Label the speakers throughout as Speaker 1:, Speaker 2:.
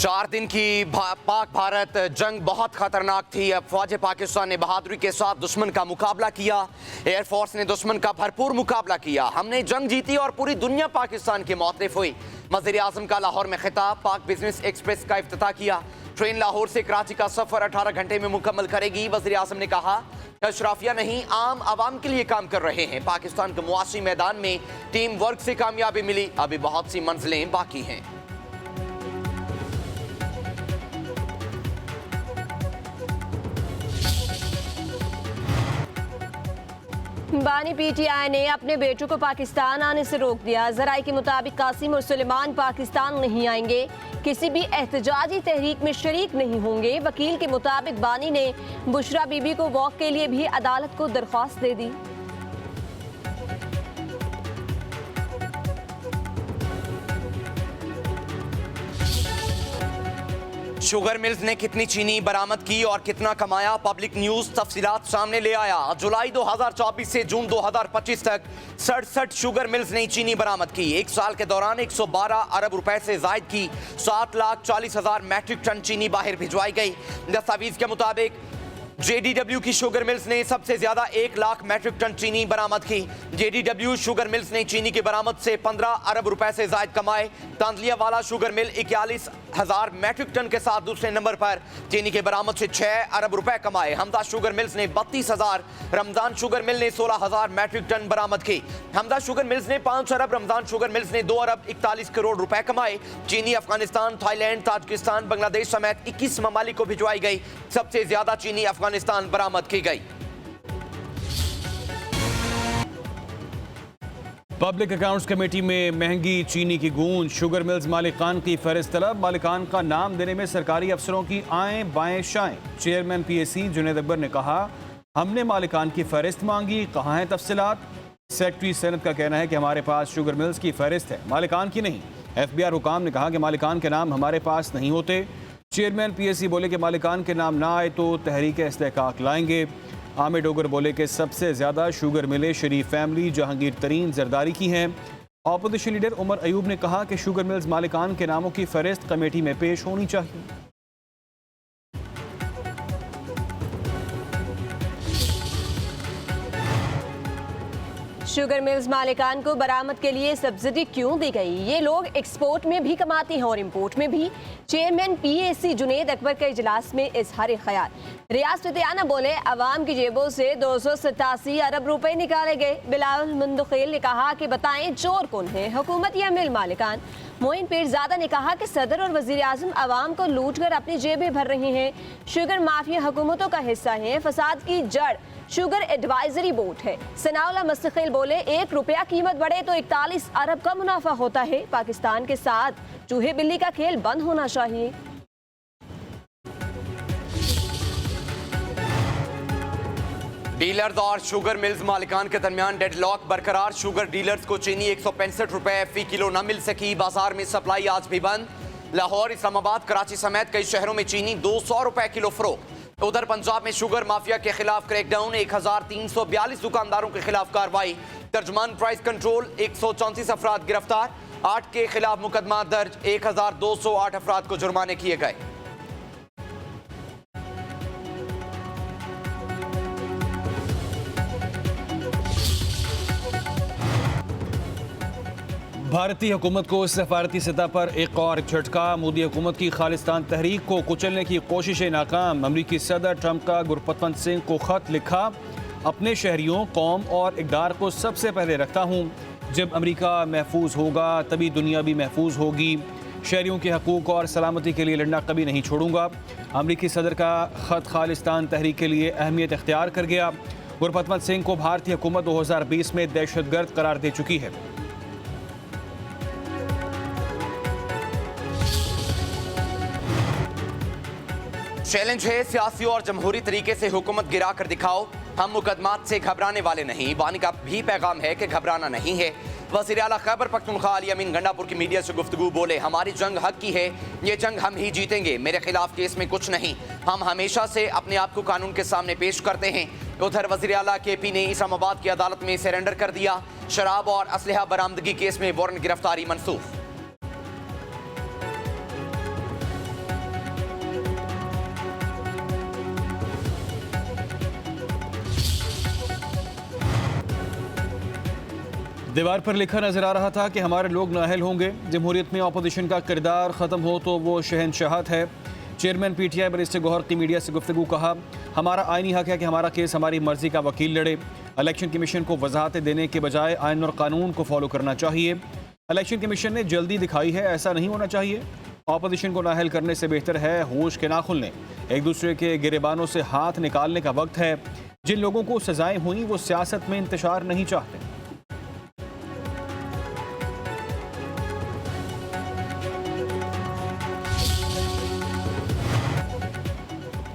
Speaker 1: 4 दिन की पाक भारत जंग बहुत खतरनाक थी। अब फौज पाकिस्तान ने बहादुरी के साथ दुश्मन का मुकाबला किया। एयरफोर्स ने दुश्मन का भरपूर मुकाबला किया। हमने जंग जीती और पूरी दुनिया पाकिस्तान की मुखालिफ हुई। वज़ीर आज़म का लाहौर में खिताब। पाक बिजनेस एक्सप्रेस का इफ्तिताह किया। ट्रेन लाहौर से कराची का सफर 18 घंटे में मुकम्मल करेगी। वज़ीर आज़म ने कहा अशराफिया नहीं, आम आवाम के लिए काम कर रहे हैं। पाकिस्तान के मुआशी मैदान में टीम वर्क से कामयाबी मिली। अभी बहुत सी मंजिलें बाकी हैं।
Speaker 2: बानी पीटीआई ने अपने बेटों को पाकिस्तान आने से रोक दिया। जराये के मुताबिक कासिम और सुलेमान पाकिस्तान नहीं आएंगे, किसी भी एहतजाजी तहरीक में शरीक नहीं होंगे। वकील के मुताबिक बानी ने बुशरा बीबी को वॉक के लिए भी अदालत को दरख्वास्त दे दी।
Speaker 1: शुगर मिल्स ने कितनी चीनी बरामद की और कितना कमाया, पब्लिक न्यूज तफसीलात सामने ले आया। जुलाई 2024 से जून 2025 तक 67 शुगर मिल्स ने चीनी बरामद की। एक साल के दौरान 112 अरब रुपए से जायद की 7,40,000 मैट्रिक टन चीनी बाहर भिजवाई गई। दस्तावेज के मुताबिक जेडीडब्ल्यू की शुगर मिल्स ने सबसे ज्यादा 1 लाख मैट्रिक टन चीनी बरामद की। जेडीडब्ल्यू शुगर मिल्स ने चीनी की बरामद से 15 अरब रुपए से जायद कमाए। तांदलिया वाला शुगर मिल 41,000 मैट्रिक टन के साथ दूसरे नंबर पर चीनी के बरामद से 6 अरब रुपए कमाए। हमदा शुगर मिल्स ने 32,000, रमजान शुगर मिल ने 16,000 मैट्रिक टन बरामद की। हमदा शुगर मिल्स ने 5 अरब, रमजान शुगर मिल्स ने 2 अरब 41 करोड़ रुपए कमाए। चीनी अफगानिस्तान, थाईलैंड, ताजिकिस्तान, बांग्लादेश समेत 21 ममालिक को भिजवाई गई। सबसे ज्यादा चीनी अफगानिस्तान बरामद की गई।
Speaker 3: पब्लिक अकाउंट्स कमेटी में महंगी चीनी की गूंज। शुगर मिल्स मालिकान की फहरिस्त तलब। मालिकान का नाम देने में सरकारी अफसरों की आएं बाएं शाएं। चेयरमैन पीएसी जुनैद अकबर ने कहा हमने मालिकान की फहरिस्त मांगी, कहाँ हैं तफसीलात। सेक्रेटरी सेनेट का कहना है कि हमारे पास शुगर मिल्स की फहरिस्त है, मालिकान की नहीं। FBI हुकाम ने कहा कि मालिकान के नाम हमारे पास नहीं होते। चेयरमैन पीएसी बोले कि मालिकान के नाम ना आए तो तहरीक इस्तेहकाक लाएंगे। आमिर डोगर बोले कि सबसे ज़्यादा शुगर मिलें शरीफ फैमिली, जहांगीर तरीन जरदारी की हैं। अपोजिशन लीडर उमर अयूब ने कहा कि शुगर मिल्स मालिकान के नामों की फहरिस्त कमेटी में पेश होनी चाहिए।
Speaker 2: शुगर मिल्स मालिकान को बरामद के लिए सब्सिडी क्यों दी गई? ये लोग एक्सपोर्ट में भी कमाते हैं और इंपोर्ट में भी। चेयरमैन पीएसी जुनैद अकबर के इजलास में इजहार ख्याल। रियाज फतेहाना बोले अवाम की जेबों से 287 अरब रुपए निकाले गए। बिलावल मुंदखिल ने कहा कि बताएं चोर कौन है, हुकूमत या मिल मालिकान। मोइन पीरजादा ने कहा कि सदर और वजीर आजम अवाम को लूट कर अपनी जेबें भर रहे हैं। शुगर माफिया हुकूमतों का हिस्सा है। फसाद की जड़ शुगर एडवाइजरी बोर्ड है। सनाउल्लाह मुस्तकिल बोले 1 रुपया कीमत बढ़े तो 41 अरब का मुनाफा होता है। पाकिस्तान के साथ चूहे बिल्ली का खेल बंद होना चाहिए।
Speaker 1: डीलर्स और शुगर मिल्स मालिकान के दरमियान डेडलॉक बरकरार। शुगर डीलर्स को चीनी 165 रुपए फी किलो न मिल सकी। बाजार में सप्लाई आज भी बंद। लाहौर, इस्लामाबाद, कराची समेत कई शहरों में चीनी 200 रुपए किलो फरोख्त। उधर पंजाब में शुगर माफिया के खिलाफ क्रैकडाउन। 1342 दुकानदारों के खिलाफ कार्रवाई। तर्जमान प्राइस कंट्रोल। 134 अफराद गिरफ्तार। 8 के खिलाफ मुकदमा दर्ज। 1208 अफराद को जुर्माने किए गए।
Speaker 3: भारतीय हुकूमत को सफारती सतह पर एक और झटका। मोदी हुकूमत की खालिस्तान तहरीक को कुचलने की कोशिशें नाकाम। अमरीकी सदर ट्रंप का गुरपतवंत सिंह को खत लिखा। अपने शहरियों, कौम और इक़दार को सबसे पहले रखता हूँ। जब अमरीका महफूज होगा तभी दुनिया भी महफूज होगी। शहरियों के हकूक़ और सलामती के लिए लड़ना कभी नहीं छोड़ूंगा। अमरीकी सदर का खत खालिस्तान तहरीक के लिए अहमियत इख्तियार कर गया। गुरपतवंत सिंह को भारतीय हुकूमत 2020 में दहशतगर्द करार दे चुकी है।
Speaker 1: चैलेंज है सियासी और जमहूरी तरीके से हुकूमत गिरा कर दिखाओ। हम मुकदमात से घबराने वाले नहीं। बानी का भी पैगाम है कि घबराना नहीं है। वज़ीर आला खैबर पख्तूनख्वा अली अमीन गंडापुर की मीडिया से गुफ्तगू बोले हमारी जंग हक की है, ये जंग हम ही जीतेंगे। मेरे खिलाफ केस में कुछ नहीं। हम हमेशा से अपने आप को कानून के सामने पेश करते हैं। उधर वज़ीर आला KP ने इस्लामाबाद की अदालत में सरेंडर कर दिया। शराब और असलहा बरामदगी केस में वारंट गिरफ्तारी मनसूख।
Speaker 3: दीवार पर लिखा नजर आ रहा था कि हमारे लोग नाअहल होंगे। जमहूरियत में अपोजिशन का किरदार ख़त्म हो तो वो शहनशाहत है। चेयरमैन PTI बैरिस्टर गौहर की मीडिया से गुफ्तगू कहा, हमारा आईनी हक है कि हमारा केस हमारी मर्जी का वकील लड़े। इलेक्शन कमीशन को वजाहतें देने के बजाय आइन और कानून को फॉलो करना चाहिए। इलेक्शन कमीशन ने जल्दी दिखाई है, ऐसा नहीं होना चाहिए। अपोजिशन को नाअहल करने से बेहतर है होश के नाखुन लें। एक दूसरे के गिरेबानों से हाथ निकालने का वक्त है। जिन लोगों को सजाएं हुई वो सियासत में इंतशार नहीं चाहते।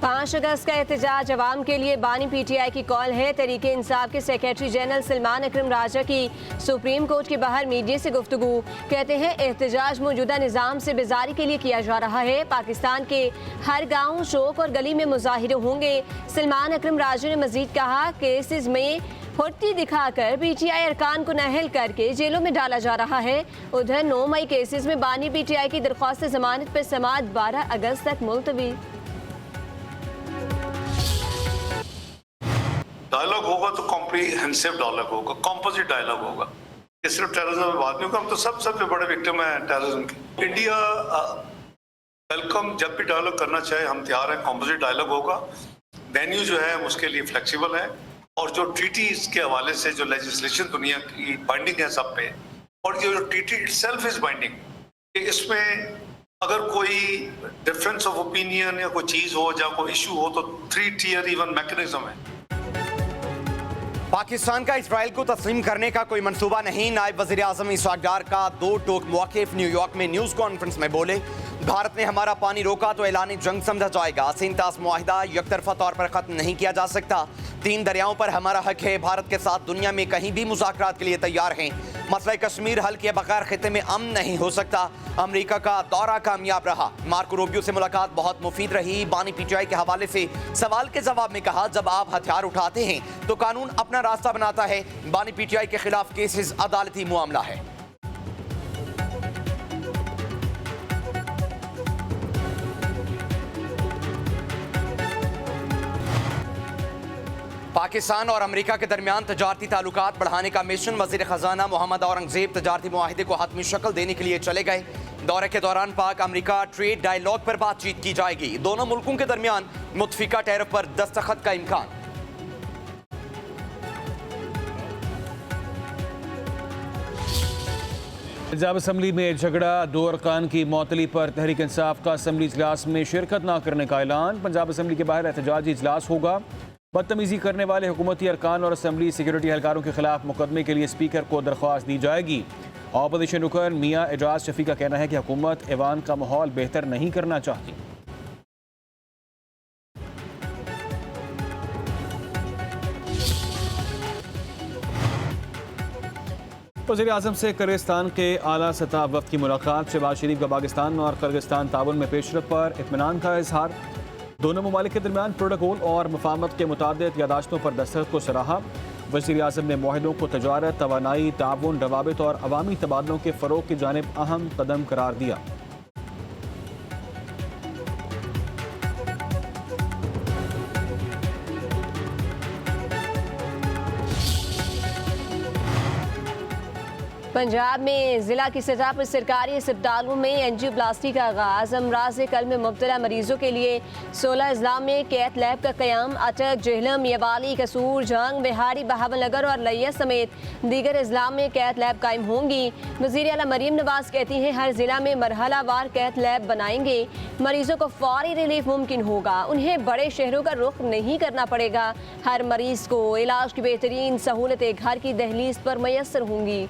Speaker 2: 5 अगस्त का एहतजाज अवाम के लिए बानी PTI की कॉल है। तहरीके इंसाफ के सेक्रेटरी जनरल सलमान अकरम राजा की सुप्रीम कोर्ट के बाहर मीडिया से गुफ्तगू। कहते हैं एहतजाज मौजूदा निज़ाम से बेजारी के लिए किया जा रहा है। पाकिस्तान के हर गाँव, चौक और गली में मुजाहिरे होंगे। सलमान अकरम राजा ने मजीद कहा, केसेस में फुर्ती दिखाकर PTI अरकान को नाअहल करके जेलों में डाला जा रहा है। उधर 9 मई केसेस में बानी PTI की दरख्वास्त जमानत पर समाअत 12 अगस्त तक मुलतवी।
Speaker 4: डायलॉग होगा तो कॉम्प्रिहेंसिव डायलॉग होगा, कॉम्पोजिट डायलॉग होगा। ये सिर्फ टेररिज्म में बात नहीं होगा, हम तो सबसे बड़े विक्टिम हैं टेररिज्म की। इंडिया वेलकम, जब भी डायलॉग करना चाहे हम तैयार हैं। कॉम्पोजिट डायलॉग होगा, वेन्यू जो है उसके लिए फ्लेक्सिबल है, और जो ट्रीटीज के हवाले से जो लेजिस्लेशन दुनिया की बाइंडिंग है सब पे, और जो ट्रीटी इटसेल्फ इज बाइंडिंग, इसमें अगर कोई डिफरेंस ऑफ ओपिनियन या कोई चीज हो या कोई इशू हो तो 3 tier इवन मैकेनिज्म है।
Speaker 1: पाकिस्तान का इसराइल को तस्लीम करने का कोई मंसूबा नहीं। नायब वज़ीर आज़म इसहाक डार का 2 टोक मौक़िफ़ न्यूयॉर्क में न्यूज़ कॉन्फ्रेंस में बोले, भारत ने हमारा पानी रोका तो ऐलान जंग समझा जाएगा। सिंतास मुआहिदा यकतरफा तौर पर ख़त्म नहीं किया जा सकता। 3 दरियाओं पर हमारा हक है। भारत के साथ दुनिया में कहीं भी मुज़ाकरात के लिए तैयार हैं। मसला कश्मीर हल किए बगैर खित्ते में अमन नहीं हो सकता। अमेरिका का दौरा कामयाब रहा। मार्को रूबियो से मुलाकात बहुत मुफीद रही। बानी PTI के हवाले से सवाल के जवाब में कहा, जब आप हथियार उठाते हैं तो कानून अपना रास्ता बनाता है। बानी PTI के खिलाफ केसेस अदालती मामला है। पाकिस्तान और अमेरिका के दरमियान तजारती ताल्लुकात बढ़ाने का मिशन। वज़ीर ख़जाना मोहम्मद औरंगज़ेब तजारती मुआहिदे को हतमी शक्ल देने के लिए चले गए। दौरे के दौरान पाक अमेरिका ट्रेड डायलॉग पर बातचीत की जाएगी। दोनों मुल्कों के दरमियान मुत्तफ़िका टैरिफ पर दस्तखत का इम्कान।
Speaker 3: पंजाब असम्बली में झगड़ा, 2 अरकान की मअतली पर तहरीक इंसाफ का असम्बली इजलास में शिरकत न करने का ऐलान। पंजाब असम्बली के बाहर एहतजाजी इजलास होगा। बदतमीजी करने वाले हुकूमती अरकान और असम्बली सिक्योरिटी एहलकारों के खिलाफ मुकदमे के लिए स्पीकर को दरख्वास्त दी जाएगी। अपोजिशन रुकन मियाँ एजाज शफी का कहना है कि हुकूमत ऐवान का माहौल बेहतर नहीं करना चाहती। वज़ीर आज़म से किर्गिस्तान के आला सतह वफ़द की मुलाकात। शहबाज शरीफ का पाकिस्तान और किर्गिस्तान ताउन में पेशरफ पर इत्मीनान का इजहार। दोनों ममालिक के दरमियान प्रोटोकॉल और मुफाहमत के मुताबिक यादाश्तों पर दस्तखत को सराहा। वज़ीर आज़म ने मुआहिदों को तजारत, तवानाई, ताउन, रवाबित और अवामी तबादलों के फ़रोग़ की जानिब अहम कदम करार दिया।
Speaker 2: पंजाब में जिला की सतह पर सरकारी अस्पतालों में एंजियोप्लास्टी का आगाज। अमराज कल में मुब्तला मरीजों के लिए 16 अजला में कैथ लैब का क़याम। अटक, जेहलम, यवाली, कसूर, जंग, बिहारी, बहावलनगर और लिया समेत दीगर अजला में कैथ लैब कायम होंगी। वज़ीर आला मरीम नवाज कहती हैं, हर जिला में मरहलावार कैथ लैब बनाएंगे। मरीजों को फौरी रिलीफ मुमकिन होगा। उन्हें बड़े शहरों का रुख नहीं करना पड़ेगा। हर मरीज को इलाज की बेहतरीन सहूलतें घर की दहलीज पर मैसर होंगी।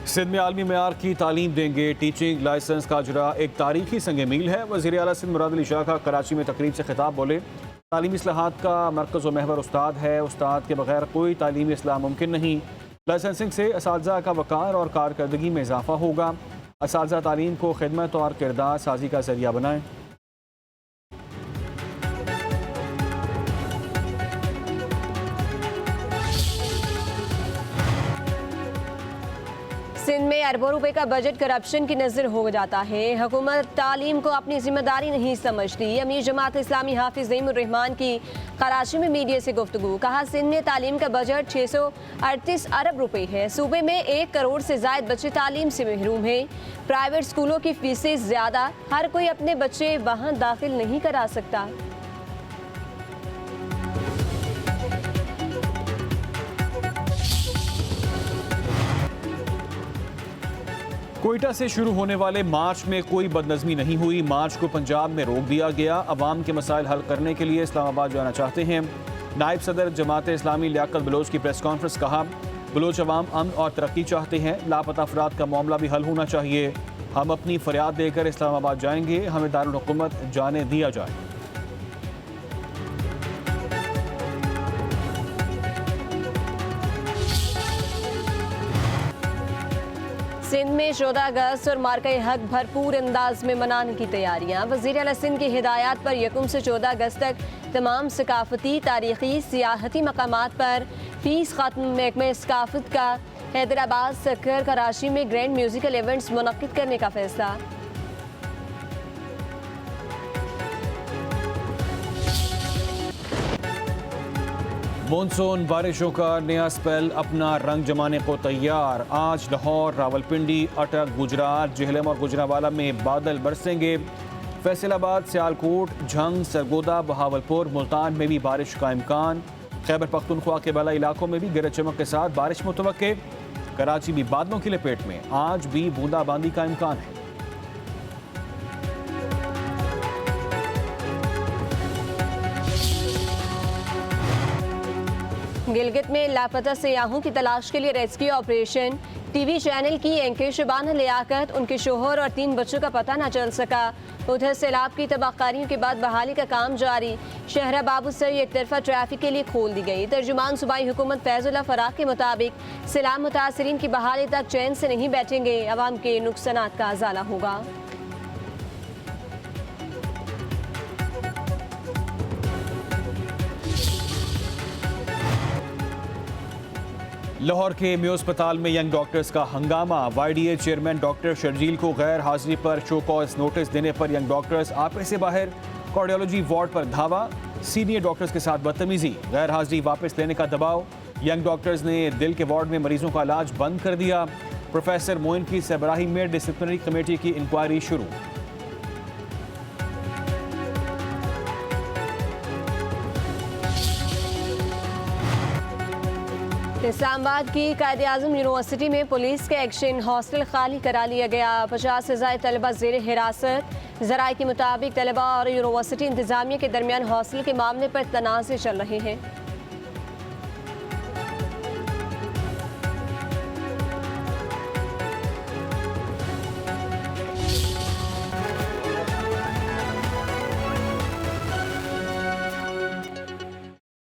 Speaker 3: सिंध में आलमी मेयार की तालीम देंगे। टीचिंग लाइसेंस का इजरा एक तारीखी संग मील है। वज़ीर आला सिंध मुराद अली शाह का कराची में तकरीब से खिताब बोले, तालीमी इस्लाहात का मरकज़ व महवर उस्ताद है। उस्ताद के बगैर कोई तालीमी इस्लाह मुमकिन नहीं। लाइसेंसिंग से असातिज़ा का वक़ार और कारकर्दगी में इजाफा होगा। असातिज़ा तालीम को खिदमत और किरदार साजी का ज़रिया बनाएँ।
Speaker 2: सिंध में अरबों रुपए का बजट करप्शन की नजर हो जाता है। हुकूमत तालीम को अपनी जिम्मेदारी नहीं समझती। अमीर जमात इस्लामी हाफिज ज़हीमुर रहमान की कराची में मीडिया से गुफ्तगू। कहा, सिंध में तालीम का बजट 638 अरब रुपए है। सूबे में 1 करोड़ से जायद बच्चे तालीम से महरूम हैं। प्राइवेट स्कूलों की फीसें ज़्यादा, हर कोई अपने बच्चे वहाँ दाखिल नहीं करा सकता।
Speaker 3: कोयटा से शुरू होने वाले मार्च में कोई बदनज़मी नहीं हुई। मार्च को पंजाब में रोक दिया गया। अवाम के मसाइल हल करने के लिए इस्लामाबाद जाना चाहते हैं। नायब सदर जमात इस्लामी लियाकत बलोच की प्रेस कॉन्फ्रेंस। कहा, बलोच अवाम अमन और तरक्की चाहते हैं। लापता अफराद का मामला भी हल होना चाहिए। हम अपनी फरियाद देकर इस्लामाबाद जाएंगे। हमें दारुल हुकूमत जाने दिया जाए।
Speaker 2: सिंध में 14 अगस्त और मार्का हक भरपूर अंदाज में मनाने की तैयारियां। वज़ीर आला सिंध की हिदायत पर 1 से 14 अगस्त तक तमाम सकाफती, तारीखी, सियाहती मकामात पर फीस खत्म। महकमा सकाफत का हैदराबाद, सक्कर, कराची में ग्रैंड म्यूजिकल इवेंट्स मुनक्किद करने का फैसला।
Speaker 3: मॉनसून बारिशों का नया स्पेल अपना रंग जमाने को तैयार। आज लाहौर, रावलपिंडी, अटक, गुजरात, जेहलम और गुजरांवाला में बादल बरसेंगे। फैसलाबाद, सियालकोट, झंग, सरगोदा, बहावलपुर, मुल्तान में भी बारिश का इम्कान। खैबर पख्तूनख्वा के बाला इलाकों में भी गरज चमक के साथ बारिश मुतवक्के। कराची भी बादलों की लपेट में, आज भी बूंदाबांदी का इम्कान है।
Speaker 2: गिलगित में लापता सयाहों की तलाश के लिए रेस्क्यू ऑपरेशन। टीवी चैनल की एंकर शबाना लियाकत, उनके शोहर और 3 बच्चों का पता न चल सका। उधर सैलाब की तबाहकारियों के बाद बहाली का काम जारी। शहरा बाबू सर एक तरफा ट्रैफिक के लिए खोल दी गई। तर्जुमान सूबाई हुकूमत फैजुल्लाह फराक के मुताबिक सैलाब मुतासरीन की बहाली तक चैन से नहीं बैठेंगे। अवाम के नुकसानात का अजाला होगा।
Speaker 3: लाहौर के मेयो अस्पताल में यंग डॉक्टर्स का हंगामा। YDA चेयरमैन डॉक्टर शर्जील को गैर हाजिरी पर शो कॉज नोटिस देने पर यंग डॉक्टर्स आपे से बाहर। कार्डियोलॉजी वार्ड पर धावा, सीनियर डॉक्टर्स के साथ बदतमीजी। गैर हाजिरी वापस लेने का दबाव। यंग डॉक्टर्स ने दिल के वार्ड में मरीजों का इलाज बंद कर दिया। प्रोफेसर मोइन की सरबराही में डिसिप्लिनरी कमेटी की इंक्वायरी शुरू।
Speaker 2: इस्लामाबाद की कायद-ए-आज़म यूनिवर्सिटी में पुलिस के एक्शन। हॉस्टल खाली करा लिया गया। 50 से ज़ायद तलबा ज़ेर हिरासत। ज़राए के मुताबिक तलबा और यूनिवर्सिटी इंतजामिया के दरमियान हॉस्टल के मामले पर तनाज़े चल रहे हैं।